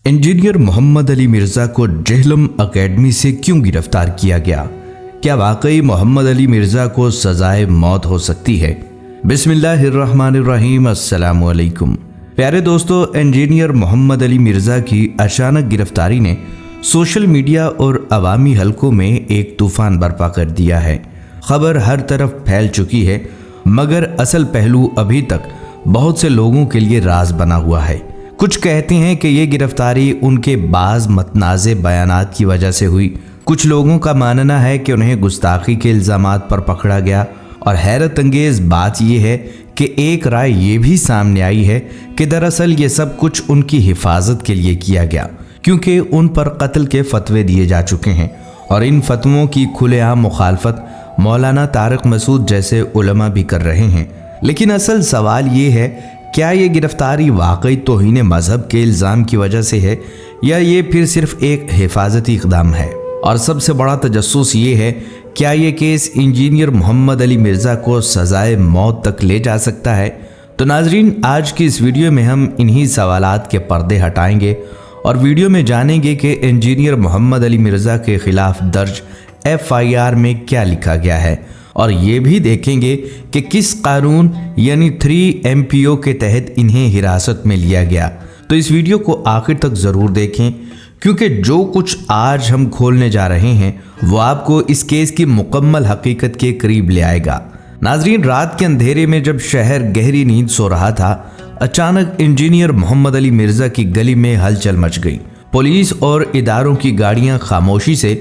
Engineer Mohammad Ali Mirza को Jhelum academy से क्यों गिरफ्तार किया गया? क्या वाकई मोहम्मद अली मिर्ज़ा को सजाए मौत हो सकती है? बिस्मिल्लाहिर्रहमानिर्रहीम, अस्सलामु अलैकुम। प्यारे दोस्तों, इंजीनियर मोहम्मद अली मिर्ज़ा की अचानक गिरफ्तारी ने सोशल मीडिया और अवामी हलकों में एक तूफान बर्पा कर दिया है। खबर हर तरफ फैल चुकी है, मगर असल पहलू अभी तक बहुत से लोगों के लिए राज बना हुआ है। कुछ कहते हैं कि ये गिरफ्तारी उनके बाज़ मतनाज़े बयानात की वजह से हुई। कुछ लोगों का मानना है कि उन्हें गुस्ताखी के इल्ज़ामात पर पकड़ा गया, और हैरत अंगेज़ बात यह है कि एक राय ये भी सामने आई है कि दरअसल ये सब कुछ उनकी हिफाजत के लिए किया गया, क्योंकि उन पर कत्ल के फतवे दिए जा चुके हैं और इन फतवों की खुलेआम मुखालफत मौलाना तारिक मसूद जैसे उलमा भी कर रहे हैं। लेकिन असल सवाल ये है, क्या ये गिरफ्तारी वाकई तौहीन मजहब के इल्ज़ाम की वजह से है, या ये फिर सिर्फ एक हिफाजती इक़दाम है? और सबसे बड़ा तजस्सुस ये है, क्या ये केस इंजीनियर मोहम्मद अली मिर्ज़ा को सजाए मौत तक ले जा सकता है? तो नाजरीन, आज की इस वीडियो में हम इन्हीं सवालात के पर्दे हटाएंगे और वीडियो में जानेंगे कि इंजीनियर मोहम्मद अली मिर्ज़ा के खिलाफ दर्ज FIR में क्या लिखा गया है, और ये भी देखेंगे कि किस कानून यानी 3 MPO के तहत इन्हें हिरासत में लिया गया। तो इस वीडियो को आखिर तक ज़रूर देखें, क्योंकि जो कुछ आज हम खोलने जा रहे हैं वो आपको इस केस की मुकम्मल हकीकत के करीब ले आएगा। नाजरीन, रात के अंधेरे में जब शहर गहरी नींद सो रहा था, अचानक इंजीनियर मोहम्मद अली मिर्ज़ा की गली में हलचल मच गई। पुलिस और इदारों की गाड़ियां खामोशी से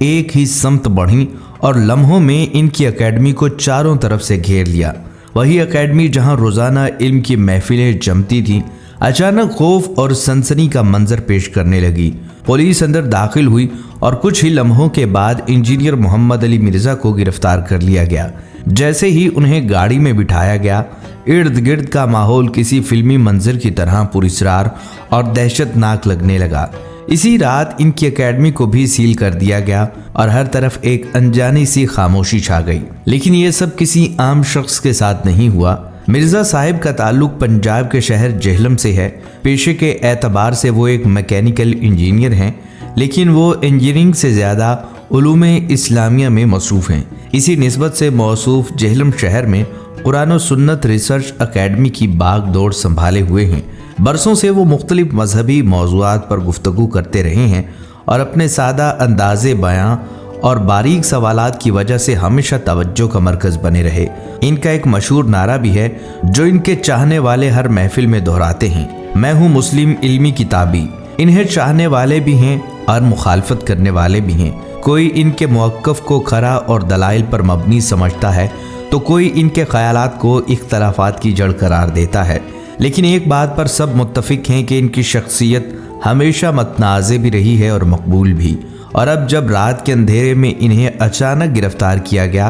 एक ही समत बढ़ीं और लम्हों में इनकी एकेडमी को चारों तरफ से घेर लिया। वही एकेडमी जहां रोज़ाना इल्म की महफिलें जमती थीं, अचानक खौफ और सनसनी का मंजर पेश करने लगी। पुलिस अंदर दाखिल हुई और कुछ ही लम्हों के बाद इंजीनियर मोहम्मद अली मिर्ज़ा को गिरफ्तार कर लिया गया। जैसे ही उन्हें गाड़ी में बिठाया गया, इर्द गिर्द का माहौल किसी फिल्मी मंजर की तरह पुरस्रार और दहशतनाक लगने लगा। इसी रात इनकी एकेडमी को भी सील कर दिया गया और हर तरफ एक अनजानी सी खामोशी छा गई। लेकिन ये सब किसी आम शख्स के साथ नहीं हुआ। मिर्ज़ा साहिब का ताल्लुक पंजाब के शहर जेहलम से है। पेशे के एतबार से वो एक मैकेनिकल इंजीनियर हैं, लेकिन वो इंजीनियरिंग से ज़्यादा उलूम इस्लामिया में मसरूफ़ हैं। इसी निस्बत से मौसूफ जेहलम शहर में कुरान और सुन्नत रिसर्च अकेडमी की बाग दौड़ संभाले हुए हैं। बरसों से वो मुख्तलिफ मजहबी मौज़ूआत पर गुफ्तगू करते रहे हैं और अपने सादा अंदाज़े बयां और बारीक सवालात की वजह से हमेशा तवज्जो का मरकज़ बने रहे। इनका एक मशहूर नारा भी है जो इनके चाहने वाले हर महफिल में दोहराते हैं, मैं हूँ मुस्लिम इल्मी किताबी। इन्हें चाहने वाले भी हैं और मुखालफत करने वाले भी हैं। कोई इनके मौक़िफ़ को खरा और दलाइल पर मबनी समझता है, तो कोई इनके ख़यालात को इख्तलाफात की जड़ करार देता है। लेकिन एक बात पर सब मुत्तफ़िक हैं कि इनकी शख्सियत हमेशा मतनाज़े भी रही है और मकबूल भी। और अब जब रात के अंधेरे में इन्हें अचानक गिरफ्तार किया गया,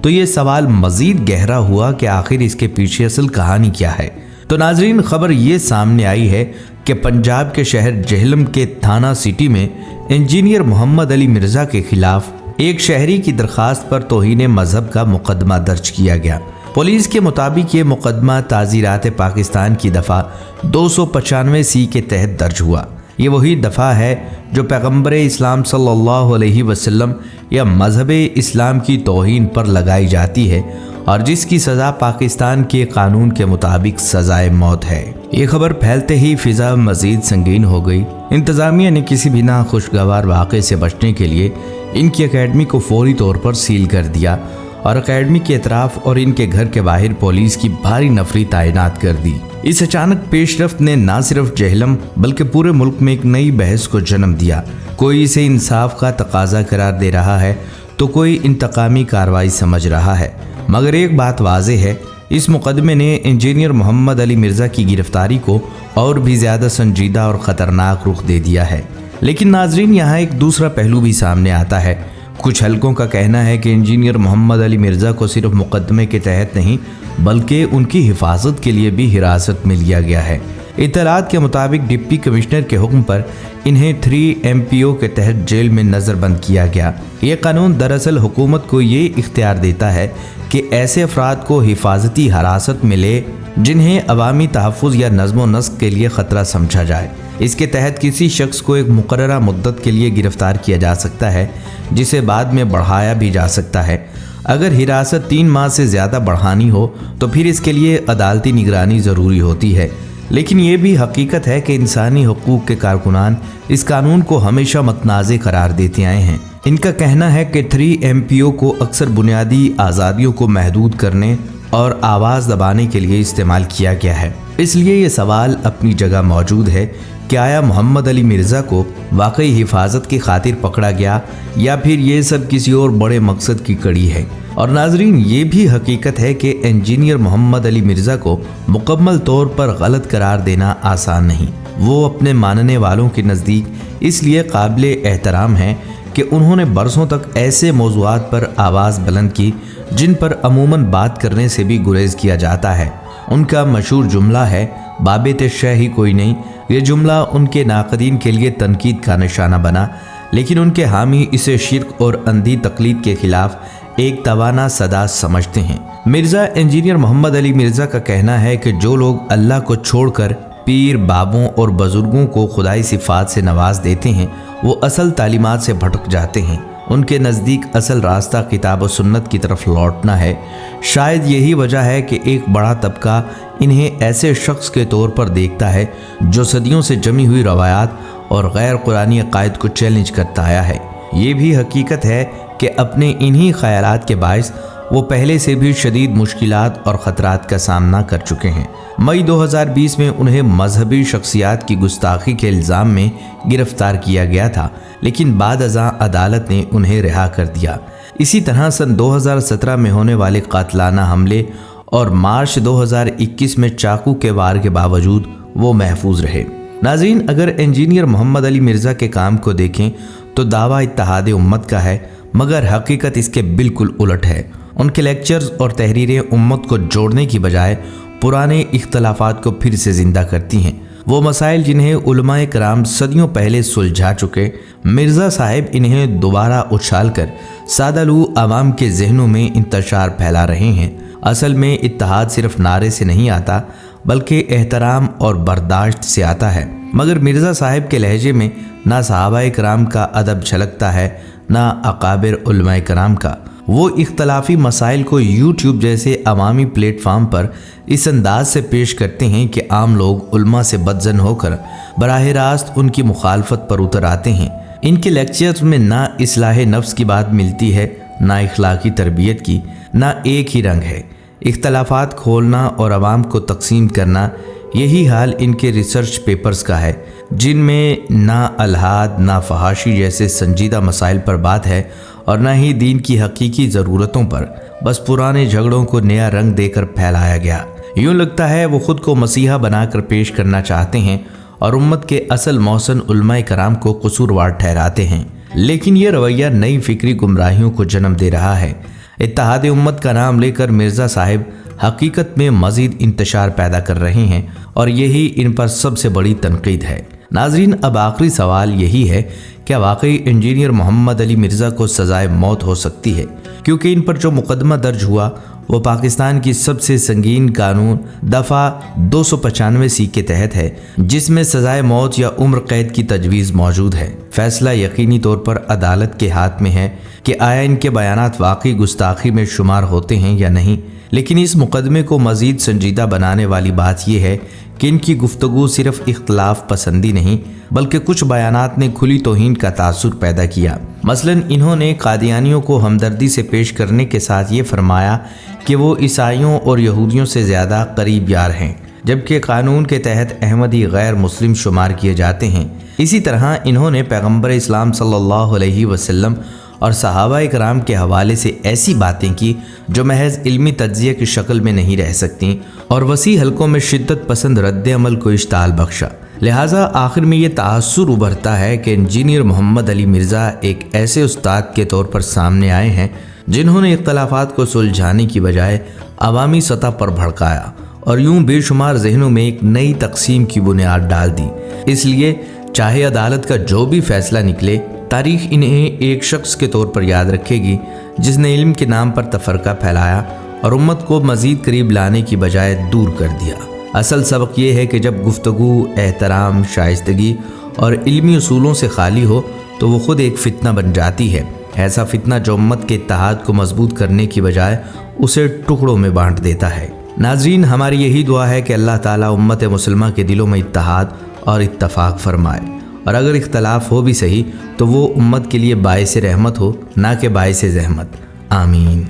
तो ये सवाल मज़ीद गहरा हुआ कि आखिर इसके पीछे असल कहानी क्या है। तो नाजरीन, खबर ये सामने आई है कि पंजाब के शहर जेहलम के थाना सिटी में इंजीनियर मोहम्मद अली मिर्ज़ा के खिलाफ एक शहरी की दरख्वास्त पर तौहीन मजहब का मुकदमा दर्ज किया गया। पुलिस के मुताबिक ये मुकदमा ताज़ीरात पाकिस्तान की दफ़ा 295C के तहत दर्ज हुआ। ये वही दफ़ा है जो पैगम्बर इस्लाम सल्लल्लाहु अलैहि वसल्लम या मजहब इस्लाम की तौहीन पर लगाई जाती है और जिसकी सज़ा पाकिस्तान के कानून के मुताबिक सज़ाए मौत है। ये खबर फैलते ही फ़िज़ा मज़ीद संगीन हो गई। इंतज़ामिया ने किसी भी नाखुशगवार वाक़े से बचने के लिए इनकी एकेडमी को फौरी तौर पर सील कर दिया और एकेडमी के अतराफ और इनके घर के बाहर पुलिस की भारी नफरी तैनात कर दी। इस अचानक पेशरफ्त ने न सिर्फ जेहलम बल्कि पूरे मुल्क में एक नई बहस को जन्म दिया। कोई इसे इंसाफ का तकाजा करार दे रहा है, तो कोई इंतकामी कार्रवाई समझ रहा है। मगर एक बात वाज़ेह है, इस मुकदमे ने इंजीनियर मोहम्मद अली मिर्ज़ा की गिरफ्तारी को और भी ज़्यादा संजीदा और ख़तरनाक रुख दे दिया है। लेकिन नाजरीन, यहाँ एक दूसरा पहलू भी सामने आता है। कुछ हलकों का कहना है कि इंजीनियर मोहम्मद अली मिर्ज़ा को सिर्फ मुकदमे के तहत नहीं बल्कि उनकी हिफाजत के लिए भी हिरासत में लिया गया है। इत्तलात के मुताबिक डिप्टी कमिश्नर के हुक्म पर इन्हें 3 MPO के तहत जेल में नज़रबंद किया गया। ये कानून दरअसल हुकूमत को ये इख्तियार देता है कि ऐसे अफराद को हिफाजती हिरासत मिले जिन्हें अवामी तहफ़्फ़ुज़ या नज़्म व नस्क़ के लिए ख़तरा समझा जाए। इसके तहत किसी शख्स को एक मुकर्ररा मुद्दत के लिए गिरफ्तार किया जा सकता है, जिसे बाद में बढ़ाया भी जा सकता है। अगर हिरासत 3 माह से ज़्यादा बढ़ानी हो तो फिर इसके लिए अदालती निगरानी ज़रूरी होती है। लेकिन ये भी हकीकत है कि इंसानी हकूक़ के कारकुनान इस कानून को हमेशा मतनाज़े करार देते आए हैं। इनका कहना है कि 3MPO को अक्सर बुनियादी आज़ादियों को महदूद करने और आवाज़ दबाने के लिए इस्तेमाल किया गया है। इसलिए ये सवाल अपनी जगह मौजूद है कि आया मोहम्मद अली मिर्ज़ा को वाकई हिफाजत की खातिर पकड़ा गया या फिर ये सब किसी और बड़े मकसद की कड़ी है। और नाजरीन, ये भी हकीकत है कि इंजीनियर मोहम्मद अली मिर्ज़ा को मुकम्मल तौर पर गलत करार देना आसान नहीं। वो अपने मानने वालों के नज़दीक इसलिए काबिल एहतराम हैं कि उन्होंने बरसों तक ऐसे मौज़ूआत पर आवाज़ बुलंद की जिन पर अमूमन बात करने से भी गुरेज किया जाता है। उनका मशहूर जुमला है, बाबे शह ही कोई नहीं। ये जुमला उनके नाक़दीन के लिए तनकीद का निशाना बना, लेकिन उनके हामी इसे शिर्क और अंधी तकलीद के खिलाफ एक तवाना सदा समझते हैं। मिर्ज़ा इंजीनियर मोहम्मद अली मिर्ज़ा का कहना है कि जो लोग अल्लाह को छोड़कर पीर, बाबों और बुजुर्गों को खुदाई सिफ़ात से नवाज देते हैं, वो असल तालीमात से भटक जाते हैं। उनके नज़दीक असल रास्ता किताब और सुन्नत की तरफ लौटना है। शायद यही वजह है कि एक बड़ा तबका इन्हें ऐसे शख्स के तौर पर देखता है जो सदियों से जमी हुई रवायात और गैर कुरानी अकायद को चैलेंज करता आया है। ये भी हकीकत है कि अपने इन्हीं ख़यालात के बायस वो पहले से भी शदीद मुश्किलात और ख़तरात का सामना कर चुके हैं। मई 2020 में उन्हें मजहबी शख्सियात की गुस्ताखी के इल्ज़ाम में गिरफ्तार किया गया था, लेकिन बाद अज़ां अदालत ने उन्हें रिहा कर दिया। इसी तरह सन 2017 में होने वाले कातलाना हमले और मार्च 2021 में चाकू के वार के बावजूद वो महफूज रहे। नाज़रीन, अगर इंजीनियर मोहम्मद अली मिर्ज़ा के काम को देखें तो दावा इत्तेहाद उम्मत का है, मगर हकीकत इसके बिल्कुल उलट है। उनके लेक्चर्स और तहरीरें उम्मत को जोड़ने की बजाय पुराने इख्तलाफात को फिर से ज़िंदा करती हैं। वो मसाइल जिन्हें उलमाए कराम सदियों पहले सुलझा चुके, मिर्ज़ा साहिब इन्हें दोबारा उछालकर सादालू आवाम के जहनों में इंतशार फैला रहे हैं। असल में इत्तेहाद सिर्फ नारे से नहीं आता, बल्कि एहतराम और बर्दाश्त से आता है। मगर मिर्ज़ा साहिब के लहजे में ना सहाबाए कराम का अदब झलकता है, ना अकाबिर उलमाए कराम का। वो इख्तलाफी मसाइल को यूट्यूब जैसे अवामी प्लेटफार्म पर इस अंदाज से पेश करते हैं कि आम लोग उल्मा से बदजन होकर बराह रास्त उनकी मुखालफत पर उतर आते हैं। इनके लेक्चर्स में ना इस्लाह नफ्स की बात मिलती है, ना इखलाकी तरबियत की, ना एक ही रंग है। इख्तलाफात खोलना और आवाम को तकसीम करना, यही हाल इनके रिसर्च पेपर्स का है, जिनमें ना अलहाद, ना फहाशी जैसे संजीदा मसाइल पर बात है और ना ही दीन की हकीकी ज़रूरतों पर। बस पुराने झगड़ों को नया रंग देकर फैलाया गया। यूँ लगता है वो खुद को मसीहा बनाकर पेश करना चाहते हैं और उम्मत के असल मौसन उलमाए कराम को कसूरवार ठहराते हैं। लेकिन ये रवैया नई फिक्री गुमराहियों को जन्म दे रहा है। इत्तेहाद उम्मत का नाम लेकर मिर्ज़ा साहिब हकीकत में मज़ीद इंतशार पैदा कर रहे हैं और यही इन पर सबसे बड़ी तनकीद है। नाजरीन, अब आखिरी सवाल यही है, क्या वाकई इंजीनियर मोहम्मद अली मिर्ज़ा को सज़ाए मौत हो सकती है? क्योंकि इन पर जो मुकदमा दर्ज हुआ वो पाकिस्तान की सबसे संगीन कानून दफ़ा 295C के तहत है, जिसमें सज़ाए मौत या उम्र कैद की तजवीज़ मौजूद है। फैसला यकीनी तौर पर अदालत के हाथ में है कि आया इनके बयानात वाकई गुस्ताखी में शुमार होते हैं या नहीं। लेकिन इस मुकदमे को मज़ीद संजीदा बनाने वाली बात यह है कि इनकी गुफ्तगू सिर्फ इख्तलाफ पसंदी नहीं, बल्कि कुछ बयानात ने खुली तौहीन का तासुर पैदा किया। मसलन इन्होंने कादियानियों को हमदर्दी से पेश करने के साथ ये फरमाया कि वो ईसाइयों और यहूदियों से ज़्यादा करीब यार हैं, जबकि कानून के तहत अहमदी गैर मुस्लिम शुमार किए जाते हैं। इसी तरह इन्होंने पैगम्बर इस्लाम सल्लल्लाहु अलैहि वसल्लम और सहाबाए कराम के हवाले से ऐसी बातें की जो महज इल्मी तज्ज़िया की शक्ल में नहीं रह सकती, और वसी हलकों में शिद्दत पसंद रद्द अमल को इश्ताल बख्शा। लिहाजा आखिर में ये तासुर उभरता है कि इंजीनियर मोहम्मद अली मिर्ज़ा एक ऐसे उस्ताद के तौर पर सामने आए हैं जिन्होंने इख्तलाफात को सुलझाने की बजाय अवामी सतह पर भड़काया और यूं बेशुमार जहनों में एक नई तकसीम की बुनियाद डाल दी। इसलिए चाहे अदालत का जो भी फैसला निकले, तारीख इन्हें एक शख्स के तौर पर याद रखेगी जिसने इल्म के नाम पर तफरका फैलाया और उम्मत को मज़ीद करीब लाने की बजाय दूर कर दिया। اصل سبق یہ ہے کہ جب گفتگو احترام، شائستگی اور علمی اصولوں سے خالی ہو تو وہ خود ایک فتنہ بن جاتی ہے، ایسا فتنہ جو امت کے اتحاد کو مضبوط کرنے کی بجائے اسے ٹکڑوں میں بانٹ دیتا ہے۔ ناظرین، ہماری یہی دعا ہے کہ اللہ تعالیٰ امت مسلمہ کے دلوں میں اتحاد اور اتفاق فرمائے، اور اگر اختلاف ہو بھی صحیح تو وہ امت کے لیے باعث رحمت ہو، نہ کہ باعث زحمت۔ آمین۔